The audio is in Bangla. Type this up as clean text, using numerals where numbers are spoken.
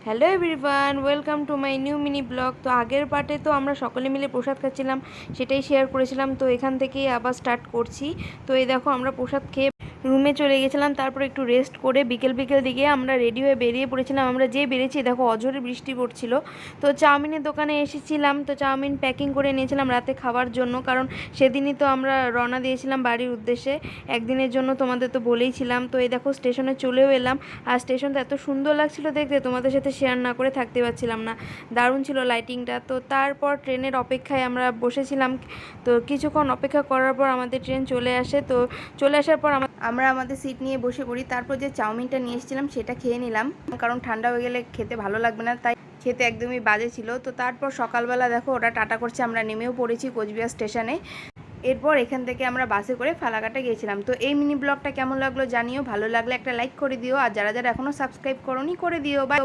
Hello everyone, welcome to my new mini blog. তো আগের পার্টে তো আমরা সকলে মিলে প্রসাদ খাচ্ছিলাম, সেটাই শেয়ার করেছিলাম। তো এখান থেকেই আবার স্টার্ট করছি। তো এই দেখো, আমরা প্রসাদ খেয়ে রুমে চলে গেছিলাম, তারপর একটু রেস্ট করে বিকেল দিকে আমরা রেডি হয়ে বেরিয়ে পড়েছিলাম। আমরা যে বেরিয়েছি দেখো, অঝরে বৃষ্টি পড়ছিল। তো চাউমিনের দোকানে এসেছিলাম, তো চাউমিন প্যাকিং করে নিয়েছিলাম রাতে খাওয়ার জন্য, কারণ সেদিনই তো আমরা রওনা দিয়েছিলাম বাড়ির উদ্দেশ্যে একদিনের জন্য, তোমাদের তো বলেইছিলাম। তো এই দেখো, স্টেশনে চলেও এলাম। আর স্টেশনটা এত সুন্দর লাগছিল দেখতে, তোমাদের সাথে শেয়ার না করে থাকতে পারছিলাম না। দারুণ ছিল লাইটিংটা। তো তারপর ট্রেনের অপেক্ষায় আমরা বসেছিলাম। তো কিছুক্ষণ অপেক্ষা করার পর আমাদের ট্রেন চলে আসে। তো চলে আসার পর আমরা আমাদের সিট নিয়ে বসে পড়ি। তারপর যে চাউমিনটা নিয়ে এসেছিলাম সেটা খেয়ে নিলাম, কারণ ঠান্ডা হয়ে গেলে খেতে ভালো লাগবে না, তাই খেতে একদমই বাজে ছিল। তো তারপর সকালবেলা দেখো ওরা টাটা করছে, আমরা নেমেও পড়েছি কোচবিহার স্টেশনে। এরপর এখান থেকে আমরা বাসে করে ফালাকাটা গিয়েছিলাম। তো এই মিনি ব্লগটা কেমন লাগলো জানিও, ভালো লাগলে একটা লাইক করে দিও, আর যারা যারা এখনও সাবস্ক্রাইব করোনি করে দিও। বাই।